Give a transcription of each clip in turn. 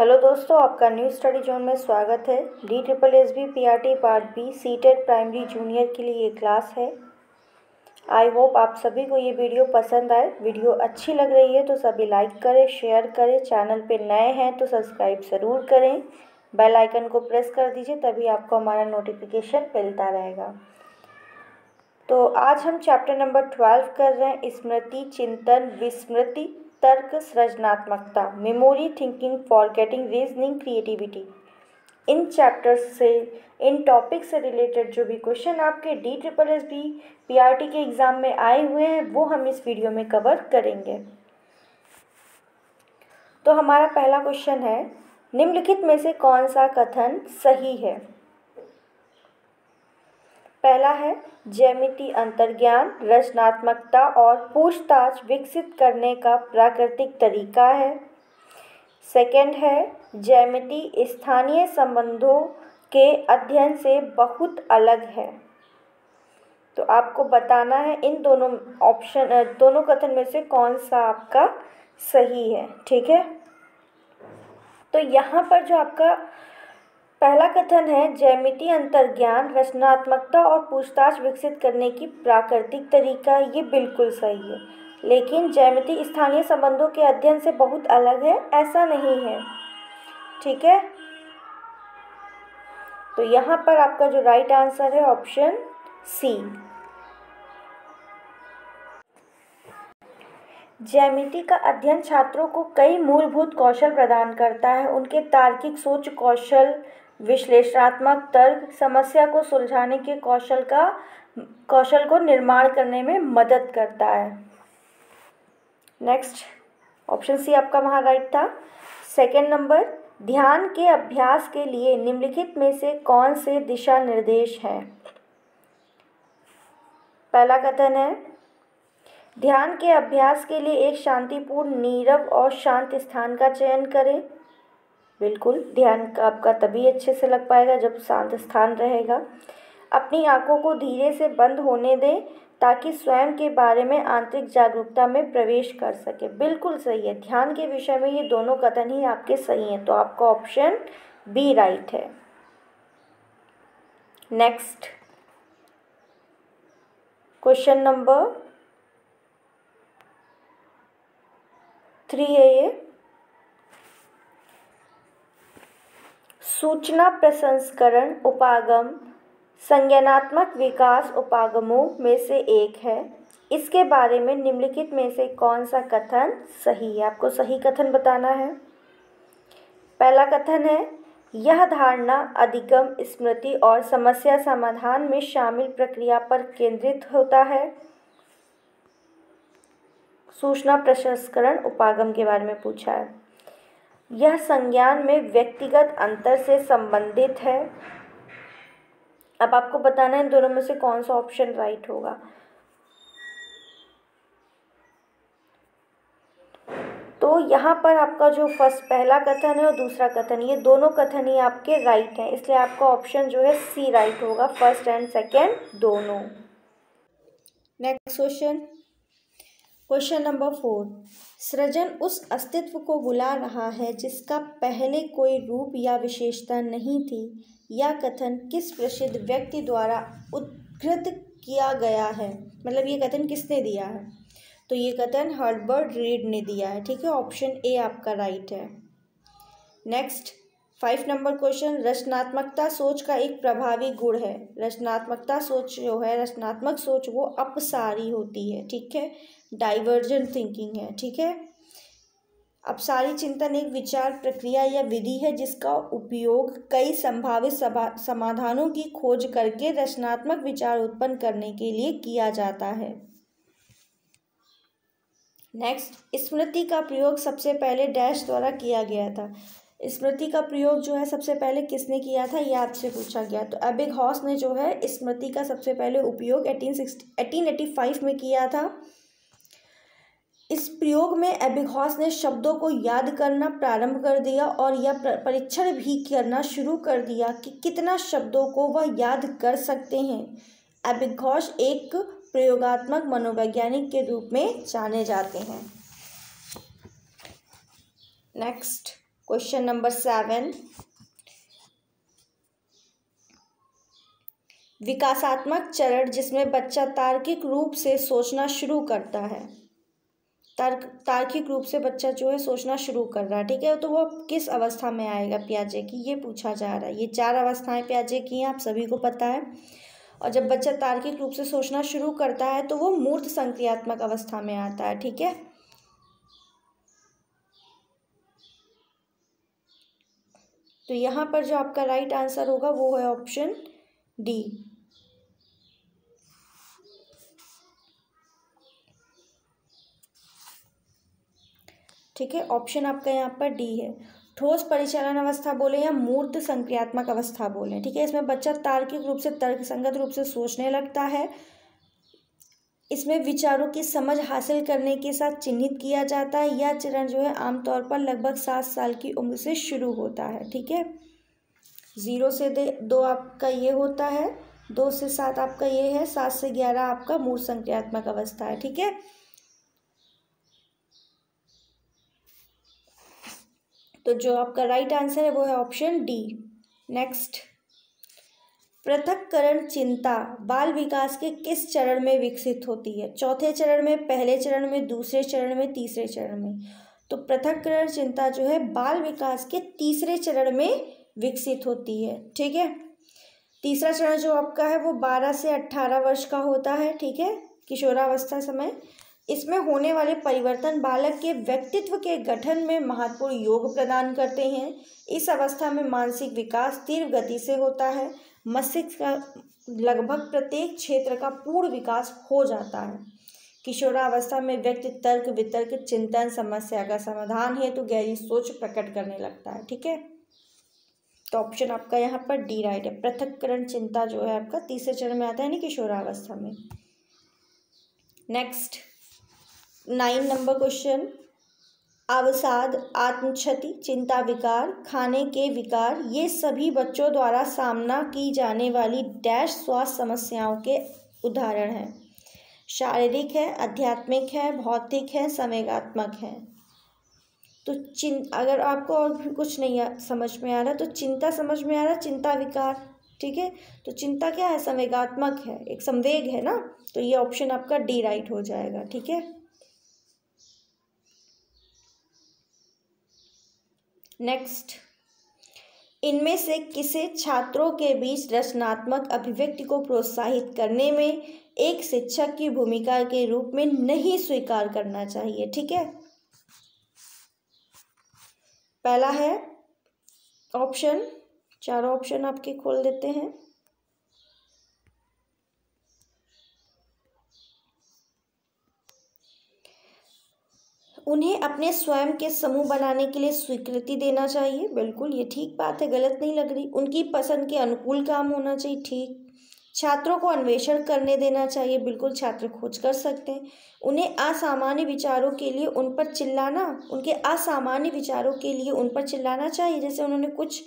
Hello दोस्तों, आपका new study zone में स्वागत है। DSSB PRT part be seated primary junior के लिए ये क्लास है। आई होप आप सभी को ये वीडियो पसंद आए। वीडियो अच्छी लग रही है तो सभी लाइक करें, शेयर करें। चैनल पे नए हैं तो सब्सक्राइब ज़रूर करें। बेल आइकन को प्रेस कर दीजिए, तभी आपको हमारा नोटिफिकेशन मिलता रहेगा। तो आज हम चैप्टर नंबर 12 कर रहे हैं, स्मृति, चिंतन, विस्मृति, तर्क, सृजनात्मकता, memory, thinking, forgetting, reasoning, creativity. इन चैप्टर्स से, इन टॉपिक से रिलेटेड जो भी क्वेश्चन आपके DSSB PRT के एग्ज़ाम में आए हुए हैं वो हम इस वीडियो में कवर करेंगे। तो हमारा पहला क्वेश्चन है, निम्नलिखित में से कौन सा कथन सही है? पहला है, ज्यामिति अंतर्ज्ञान, रचनात्मकता और पूछताछ विकसित करने का प्राकृतिक तरीका है। सेकंड है, ज्यामिति स्थानीय संबंधों के अध्ययन से बहुत अलग है। तो आपको बताना है इन दोनों कथन में से कौन सा आपका सही है। ठीक है, तो यहाँ पर जो आपका पहला कथन है, ज्यामिति अंतर्ज्ञान, रचनात्मकता और पूछताछ विकसित करने की प्राकृतिक तरीका, ये बिल्कुल सही है। लेकिन ज्यामिति स्थानीय संबंधों के अध्ययन से बहुत अलग है, ऐसा नहीं है। ठीक है, तो यहाँ पर आपका जो राइट आंसर है ऑप्शन सी। ज्यामिति का अध्ययन छात्रों को कई मूलभूत कौशल प्रदान करता है। उनके तार्किक सोच कौशल, विश्लेषणात्मक तर्क, समस्या को सुलझाने के कौशल को निर्माण करने में मदद करता है। नेक्स्ट, ऑप्शन सी आपका वहाँ राइट था। सेकंड नंबर, ध्यान के अभ्यास के लिए निम्नलिखित में से कौन से दिशा निर्देश हैं? पहला कथन है, ध्यान के अभ्यास के लिए एक शांतिपूर्ण, नीरव और शांत स्थान का चयन करें। बिल्कुल, ध्यान का आपका तभी अच्छे से लग पाएगा जब शांत स्थान रहेगा। अपनी आंखों को धीरे से बंद होने दें ताकि स्वयं के बारे में आंतरिक जागरूकता में प्रवेश कर सके। बिल्कुल सही है, ध्यान के विषय में ये दोनों कथन ही आपके सही हैं, तो आपका ऑप्शन बी राइट है। नेक्स्ट, क्वेश्चन नंबर 3 है ये, सूचना प्रसंस्करण उपागम संज्ञानात्मक विकास उपागमों में से एक है। इसके बारे में निम्नलिखित में से कौन सा कथन सही है? आपको सही कथन बताना है। पहला कथन है, यह धारणा अधिगम, स्मृति और समस्या समाधान में शामिल प्रक्रिया पर केंद्रित होता है। सूचना प्रसंस्करण उपागम के बारे में पूछा है। यह संज्ञान में व्यक्तिगत अंतर से संबंधित है। अब आपको बताना है इन दोनों में से कौन सा ऑप्शन राइट होगा। तो यहाँ पर आपका जो पहला कथन है और दूसरा कथन, ये दोनों कथन ही आपके राइट हैं, इसलिए आपका ऑप्शन जो है सी राइट होगा, फर्स्ट एंड सेकेंड दोनों। नेक्स्ट क्वेश्चन, क्वेश्चन नंबर 4, सृजन उस अस्तित्व को बुला रहा है जिसका पहले कोई रूप या विशेषता नहीं थी। यह कथन किस प्रसिद्ध व्यक्ति द्वारा उद्धृत किया गया है? मतलब ये कथन किसने दिया है? तो ये कथन हर्बर्ट रीड ने दिया है। ठीक है, ऑप्शन ए आपका राइट है। नेक्स्ट, 5 नंबर क्वेश्चन, रचनात्मकता सोच का एक प्रभावी गुण है। रचनात्मकता सोच जो है, रचनात्मक सोच वो अपसारी होती है। ठीक है, डाइवर्जेंट थिंकिंग है। ठीक है, अपसारी चिंतन एक विचार प्रक्रिया या विधि है जिसका उपयोग कई संभावित समाधानों की खोज करके रचनात्मक विचार उत्पन्न करने के लिए किया जाता है। नेक्स्ट, स्मृति का प्रयोग सबसे पहले डैश द्वारा किया गया था। स्मृति का प्रयोग जो है सबसे पहले किसने किया था, ये आपसे पूछा गया। तो एबिंगहॉस ने जो है स्मृति का सबसे पहले उपयोग 1885 में किया था। इस प्रयोग में एबिंगहॉस ने शब्दों को याद करना प्रारंभ कर दिया और यह परीक्षण भी करना शुरू कर दिया कि कितना शब्दों को वह याद कर सकते हैं। एबिंगहॉस एक प्रयोगात्मक मनोवैज्ञानिक के रूप में जाने जाते हैं। नेक्स्ट, क्वेश्चन नंबर 7, विकासात्मक चरण जिसमें बच्चा तार्किक रूप से सोचना शुरू करता है। तार्किक रूप से बच्चा जो है सोचना शुरू कर रहा है, ठीक है, तो वो किस अवस्था में आएगा पियाजे की, ये पूछा जा रहा है। ये 4 अवस्थाएं पियाजे की हैं, आप सभी को पता है। और जब बच्चा तार्किक रूप से सोचना शुरू करता है तो वो मूर्त संक्रियात्मक अवस्था में आता है, ठीक है। तो यहाँ पर जो आपका राइट आंसर होगा वो है ऑप्शन डी। ठीक है, ऑप्शन आपका यहाँ पर डी है। ठोस परिचालन अवस्था बोले या मूर्त संक्रियात्मक अवस्था बोले, ठीक है, इसमें बच्चा तार्किक रूप से तर्कसंगत रूप से सोचने लगता है। इसमें विचारों की समझ हासिल करने के साथ चिन्हित किया जाता है। यह चरण जो है आमतौर पर लगभग 7 साल की उम्र से शुरू होता है, ठीक है। 0 से 2 आपका ये होता है, 2 से 7 आपका ये है, 7 से 11 आपका मूर्त संक्रियात्मक अवस्था है, ठीक है। तो जो आपका राइट आंसर है वो है ऑप्शन डी। नेक्स्ट, पृथक्करण चिंता बाल विकास के किस चरण में विकसित होती है? चौथे चरण में, पहले चरण में, दूसरे चरण में, तीसरे चरण में? तो पृथक्करण चिंता जो है बाल विकास के तीसरे चरण में विकसित होती है, ठीक है। तीसरा चरण जो आपका है वो 12 से 18 वर्ष का होता है, ठीक है, किशोरावस्था समय। इसमें होने वाले परिवर्तन बालक के व्यक्तित्व के गठन में महत्वपूर्ण योग प्रदान करते हैं। इस अवस्था में मानसिक विकास तीव्र गति से होता है। मस्तिष्क का लगभग प्रत्येक क्षेत्र का पूर्ण विकास हो जाता है। किशोरावस्था में व्यक्ति तर्क वितर्क चिंतन समस्या का समाधान हेतु गहरी सोच प्रकट करने लगता है, ठीक है। तो ऑप्शन आपका यहाँ पर डी राइट है। पृथक्करण चिंता जो है आपका तीसरे चरण में आता है, यानी किशोरावस्था में। नेक्स्ट 9 नंबर क्वेश्चन, अवसाद, आत्मक्षति, चिंता विकार, खाने के विकार, ये सभी बच्चों द्वारा सामना की जाने वाली डैश स्वास्थ्य समस्याओं के उदाहरण हैं। शारीरिक है, आध्यात्मिक है, भौतिक है, संवेगात्मक है। तो अगर आपको और भी कुछ नहीं समझ में आ रहा तो चिंता समझ में आ रहा, चिंता विकार, ठीक है। तो चिंता क्या है? संवेगात्मक है, एक संवेग है ना, तो ये ऑप्शन आपका डी राइट हो जाएगा, ठीक है। नेक्स्ट, इनमें से किसे छात्रों के बीच रचनात्मक अभिव्यक्ति को प्रोत्साहित करने में एक शिक्षक की भूमिका के रूप में नहीं स्वीकार करना चाहिए, ठीक है। पहला है ऑप्शन, चारों ऑप्शन आपके खोल देते हैं। उन्हें अपने स्वयं के समूह बनाने के लिए स्वीकृति देना चाहिए, बिल्कुल ये ठीक बात है, गलत नहीं लग रही। उनकी पसंद के अनुकूल काम होना चाहिए, ठीक। छात्रों को अन्वेषण करने देना चाहिए, बिल्कुल छात्र खोज कर सकते हैं। उन्हें असामान्य विचारों के लिए उन पर चिल्लाना, उनके असामान्य विचारों के लिए उन पर चिल्लाना चाहिए। जैसे उन्होंने कुछ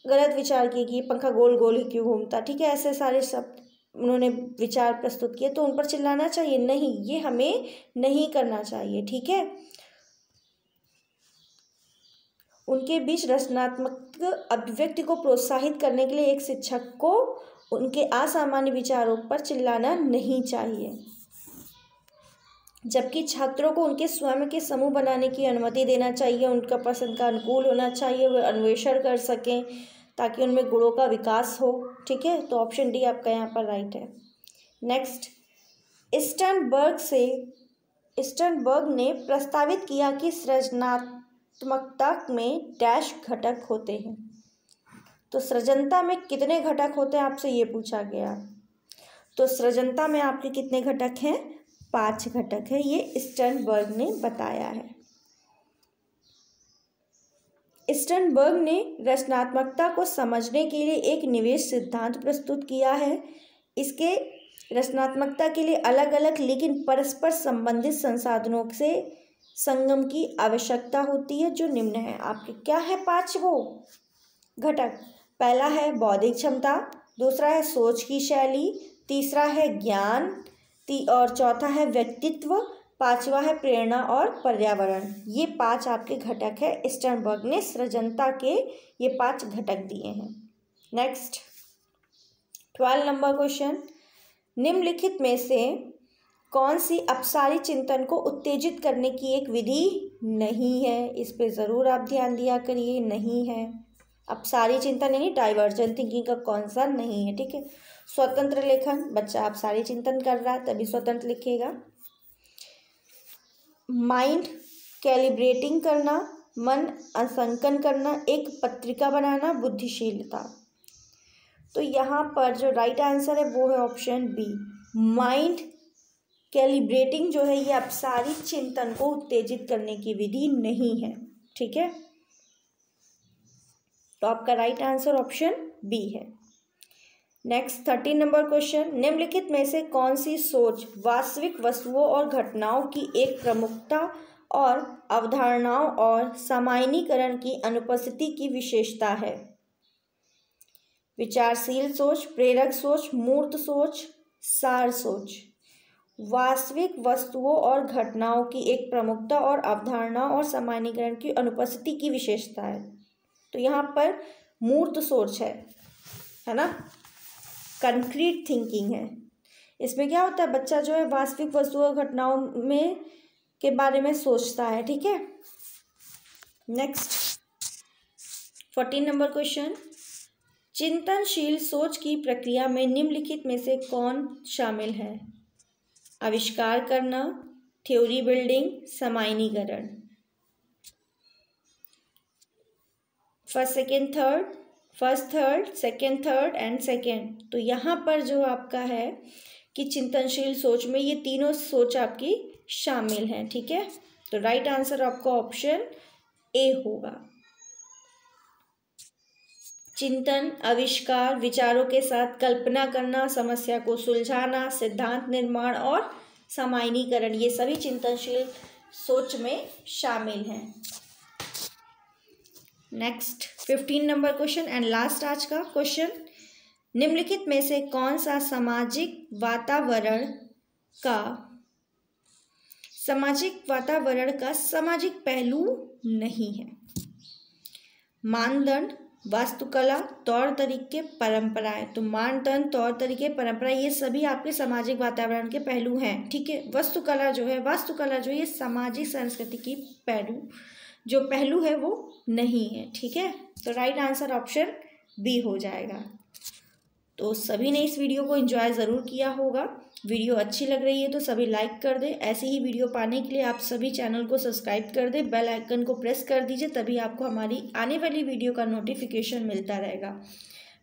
गलत विचार किए कि पंखा गोल गोल ही क्यों घूमता, ठीक है, ऐसे सारे शब्द उन्होंने विचार प्रस्तुत किए, तो उन पर चिल्लाना चाहिए? नहीं, ये हमें नहीं करना चाहिए, ठीक है। उनके बीच रचनात्मक अभिव्यक्ति को प्रोत्साहित करने के लिए एक शिक्षक को उनके असामान्य विचारों पर चिल्लाना नहीं चाहिए, जबकि छात्रों को उनके स्वयं के समूह बनाने की अनुमति देना चाहिए। उनका पसंद का अनुकूल होना चाहिए, वे अन्वेषण कर सकें ताकि उनमें गुणों का विकास हो, ठीक है। तो ऑप्शन डी आपका यहाँ पर राइट है। नेक्स्ट, स्टर्नबर्ग ने प्रस्तावित किया कि सृजनात्मकता में डैश घटक होते हैं। तो सृजनता में कितने घटक होते हैं आपसे ये पूछा गया। तो सृजनता में आपके कितने घटक हैं? 5 घटक है, ये स्टर्नबर्ग ने बताया है। स्टर्नबर्ग ने रचनात्मकता को समझने के लिए एक निवेश सिद्धांत प्रस्तुत किया है। इसके रचनात्मकता के लिए अलग अलग लेकिन परस्पर संबंधित संसाधनों से संगम की आवश्यकता होती है, जो निम्न है आपके। क्या है 5 वो घटक? पहला है बौद्धिक क्षमता, दूसरा है सोच की शैली, तीसरा है ज्ञान और चौथा है व्यक्तित्व, पांचवा है प्रेरणा और पर्यावरण। ये 5 आपके घटक है। स्टर्नबर्ग ने सृजनता के ये 5 घटक दिए हैं। नेक्स्ट 12 नंबर क्वेश्चन, निम्नलिखित में से कौन सी अपसारी चिंतन को उत्तेजित करने की एक विधि नहीं है? इस पे ज़रूर आप ध्यान दिया करिए, नहीं है। अपसारी चिंतन यानी डाइवर्जेंट थिंकिंग का कौन सा नहीं है, ठीक है। स्वतंत्र लेखन, बच्चा अपसारी चिंतन कर रहा है तभी स्वतंत्र लिखेगा। माइंड कैलिब्रेटिंग करना, मन अंशांकन करना, एक पत्रिका बनाना, बुद्धिशीलता। तो यहाँ पर जो राइट आंसर है वो है ऑप्शन बी, माइंड कैलिब्रेटिंग जो है ये अपसारी चिंतन को उत्तेजित करने की विधि नहीं है, ठीक है। तो आपका राइट आंसर ऑप्शन बी है। नेक्स्ट 13 नंबर क्वेश्चन, निम्नलिखित में से कौन सी सोच वास्तविक वस्तुओं और घटनाओं की एक प्रमुखता और अवधारणाओं और सामान्यीकरण की अनुपस्थिति की विशेषता है? विचारशील सोच, प्रेरक सोच, मूर्त सोच, सार सोच। वास्तविक वस्तुओं और घटनाओं की एक प्रमुखता और अवधारणाओं और सामान्यीकरण की अनुपस्थिति की विशेषता है। तो यहाँ पर मूर्त सोच है ना, कंक्रीट थिंकिंग है। इसमें क्या होता है, बच्चा जो है वास्तविक वस्तुओं और घटनाओं में के बारे में सोचता है, ठीक है। नेक्स्ट 14 नंबर क्वेश्चन, चिंतनशील सोच की प्रक्रिया में निम्नलिखित में से कौन शामिल है? आविष्कार करना, थ्योरी बिल्डिंग, सामान्यीकरण। First third, second third and second. तो यहाँ पर जो आपका है कि चिंतनशील सोच में ये तीनों सोच आपकी शामिल हैं, ठीक है। तो राइट आंसर आपका ऑप्शन ए होगा। चिंतन, आविष्कार, विचारों के साथ कल्पना करना, समस्या को सुलझाना, सिद्धांत निर्माण और सामान्यीकरण, ये सभी चिंतनशील सोच में शामिल हैं। Next 15 number question and last आज का क्वेश्चन, निम्नलिखित में से कौन सा सामाजिक वातावरण का सामाजिक पहलू नहीं है? मानदंड, वास्तुकला, तौर तरीके, परंपराएं। तो मानदंड, तौर तरीके, परंपराएं ये सभी आपके सामाजिक वातावरण के पहलू हैं, ठीक है। वास्तुकला जो है ये सामाजिक संस्कृति की पहलू है वो नहीं है, ठीक है। तो राइट आंसर ऑप्शन बी हो जाएगा। तो सभी ने इस वीडियो को एंजॉय ज़रूर किया होगा। वीडियो अच्छी लग रही है तो सभी लाइक कर दें। ऐसी ही वीडियो पाने के लिए आप सभी चैनल को सब्सक्राइब कर दें, बेल आइकन को प्रेस कर दीजिए, तभी आपको हमारी आने वाली वीडियो का नोटिफिकेशन मिलता रहेगा।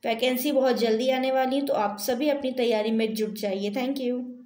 वैकेंसी बहुत जल्दी आने वाली है तो आप सभी अपनी तैयारी में जुट जाइए। Thank you.